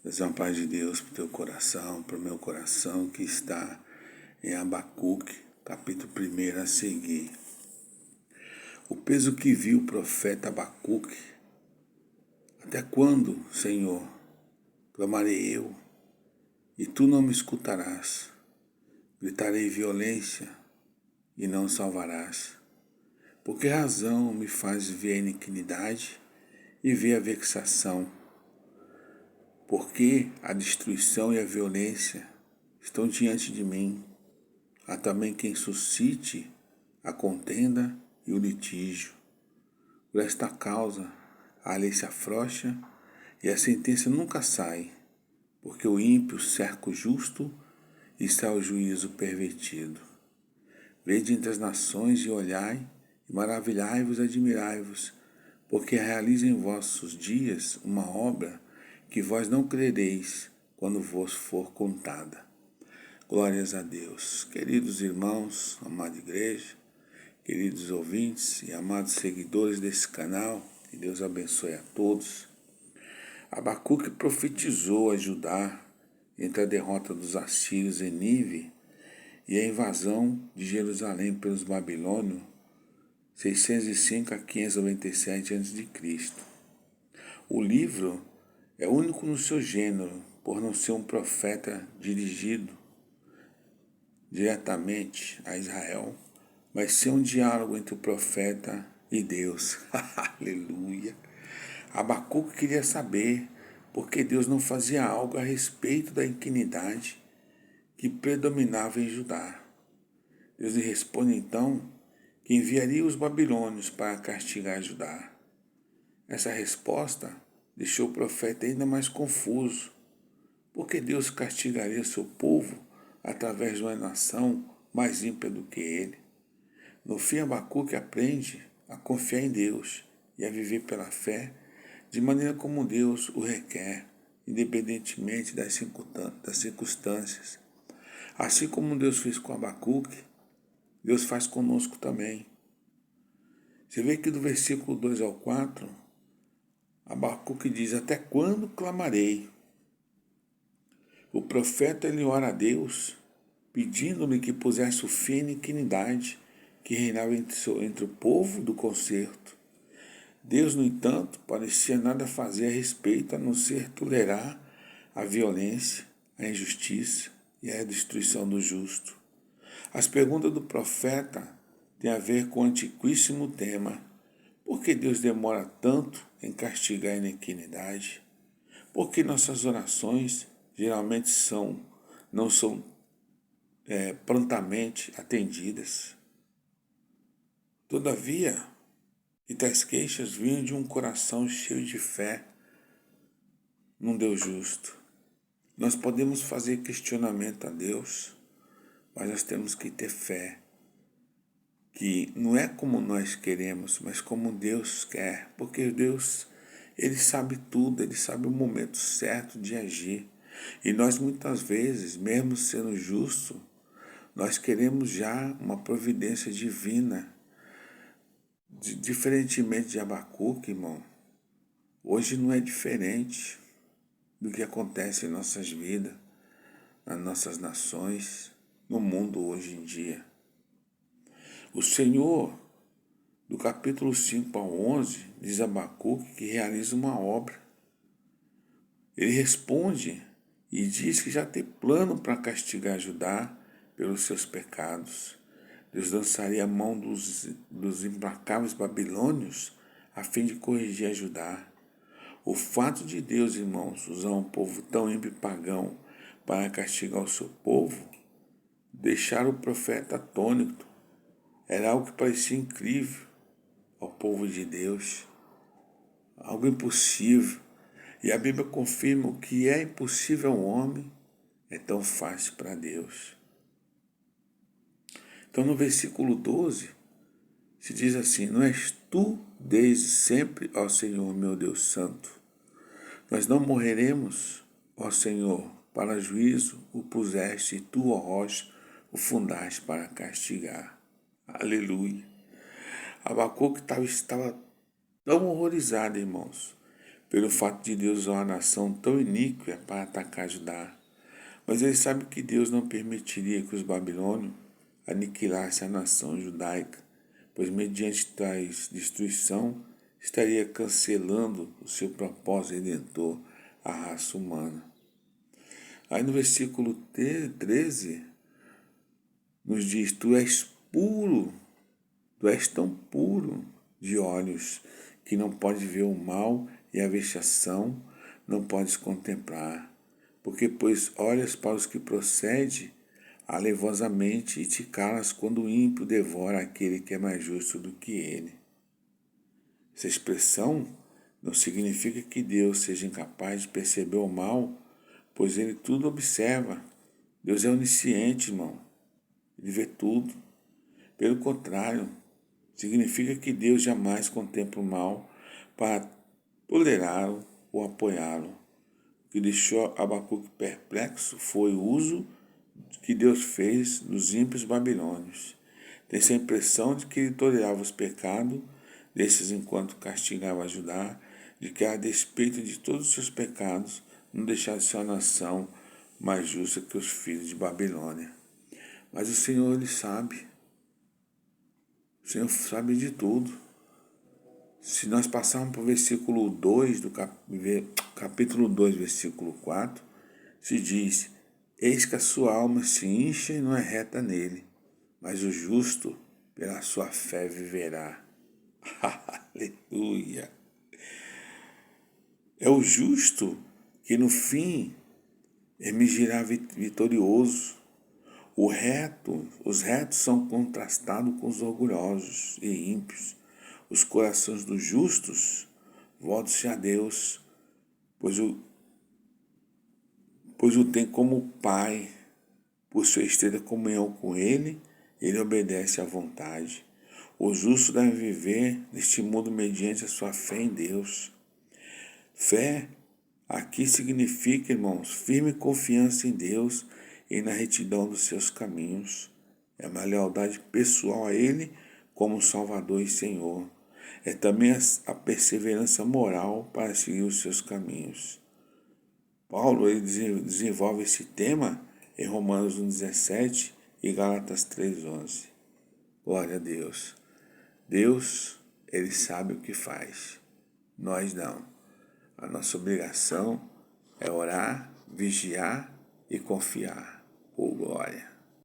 Desejo a paz de Deus para o teu coração, para o meu coração, que está em Abacuque, capítulo 1 a seguir. O peso que viu o profeta Abacuque. Até quando, Senhor, clamarei eu, e tu não me escutarás? Gritarei violência, e não salvarás. Por que razão me fazes ver a iniquidade e ver a vexação? Porque a destruição e a violência estão diante de mim. Há também quem suscite a contenda e o litígio. Por esta causa, a lei se afrouxa e a sentença nunca sai, porque o ímpio cerca o justo e sai o juízo pervertido. Vede entre as nações e olhai, e maravilhai-vos, admirai-vos, porque realiza em vossos dias uma obra que vós não crereis quando vos for contada. Glórias a Deus. Queridos irmãos, amada igreja, queridos ouvintes e amados seguidores desse canal, que Deus abençoe a todos. Abacuque profetizou a Judá entre a derrota dos assírios em Nínive e a invasão de Jerusalém pelos babilônios, 605 a 597 a.C. O livro é único no seu gênero, por não ser um profeta dirigido diretamente a Israel, mas ser um diálogo entre o profeta e Deus. Aleluia! Abacuque queria saber por que Deus não fazia algo a respeito da iniquidade que predominava em Judá. Deus lhe responde então que enviaria os babilônios para castigar Judá. Essa resposta deixou o profeta ainda mais confuso. Por que Deus castigaria seu povo através de uma nação mais ímpia do que ele? No fim, Abacuque aprende a confiar em Deus e a viver pela fé de maneira como Deus o requer, independentemente das circunstâncias. Assim como Deus fez com Abacuque, Deus faz conosco também. Você vê que do versículo 2 ao 4, Abacuque diz: até quando clamarei? O profeta ele ora a Deus, pedindo-lhe que pusesse o fim à iniquidade que reinava entre o povo do concerto. Deus, no entanto, parecia nada fazer a respeito, a não ser tolerar a violência, a injustiça e a destruição do justo. As perguntas do profeta têm a ver com o antiquíssimo tema: por que Deus demora tanto em castigar a iniquidade? Por que nossas orações geralmente não são prontamente atendidas? Todavia, e tais queixas vinham de um coração cheio de fé num Deus justo. Nós podemos fazer questionamento a Deus, mas nós temos que ter fé, que não é como nós queremos, mas como Deus quer, porque Deus, Ele sabe tudo, Ele sabe o momento certo de agir. E nós muitas vezes, mesmo sendo justos, nós queremos já uma providência divina. Diferentemente de Abacuque, irmão, hoje não é diferente do que acontece em nossas vidas, nas nossas nações, no mundo hoje em dia. O Senhor, do capítulo 5 ao 11, diz a Abacuque que realiza uma obra. Ele responde e diz que já tem plano para castigar Judá pelos seus pecados. Deus lançaria a mão dos implacáveis babilônios a fim de corrigir a Judá. O fato de Deus, irmãos, usar um povo tão ímpio e pagão para castigar o seu povo, deixar o profeta atônito. Era algo que parecia incrível ao povo de Deus, algo impossível. E a Bíblia confirma o que é impossível ao homem é tão fácil para Deus. Então, no versículo 12, se diz assim: não és tu desde sempre, ó Senhor, meu Deus Santo. Nós não morreremos, ó Senhor, para juízo o puseste, e tu, ó rocha, o fundaste para castigar. Aleluia. Abacuque estava tão horrorizado, irmãos, pelo fato de Deus usar uma nação tão iníqua para atacar Judá. Mas ele sabe que Deus não permitiria que os babilônios aniquilassem a nação judaica, pois mediante tais destruição estaria cancelando o seu propósito redentor à raça humana. Aí no versículo 13 nos diz: Tu és puro, tu és tão puro de olhos que não podes ver o mal e a vexação, não podes contemplar, porque pois olhas para os que procede alevosamente e te calas quando o ímpio devora aquele que é mais justo do que ele. Essa expressão não significa que Deus seja incapaz de perceber o mal, pois ele tudo observa. Deus é onisciente, irmão. Ele vê tudo. Pelo contrário, significa que Deus jamais contempla o mal para tolerá-lo ou apoiá-lo. O que deixou Abacuque perplexo foi o uso que Deus fez dos ímpios babilônios. Tem-se a impressão de que ele tolerava os pecados desses enquanto castigava Judá, de que a despeito de todos os seus pecados, não deixava de ser uma nação mais justa que os filhos de Babilônia. Mas o Senhor, Ele sabe. O Senhor sabe de tudo. Se nós passarmos para o versículo 2 do capítulo 2, versículo 4, se diz: Eis que a sua alma se incha e não é reta nele, mas o justo pela sua fé viverá. Aleluia! É o justo que no fim emergirá vitorioso. Os retos são contrastados com os orgulhosos e ímpios. Os corações dos justos voltam-se a Deus, pois o tem como Pai. Por sua estreita comunhão com Ele, Ele obedece à vontade. O justo deve viver neste mundo mediante a sua fé em Deus. Fé aqui significa, irmãos, firme confiança em Deus e na retidão dos seus caminhos. É uma lealdade pessoal a Ele como Salvador e Senhor. É também a perseverança moral para seguir os seus caminhos. Paulo ele desenvolve esse tema em Romanos 1,17 e Gálatas 3,11. Glória a Deus. Deus, Ele sabe o que faz. Nós não. A nossa obrigação é orar, vigiar e confiar. Oh, glória!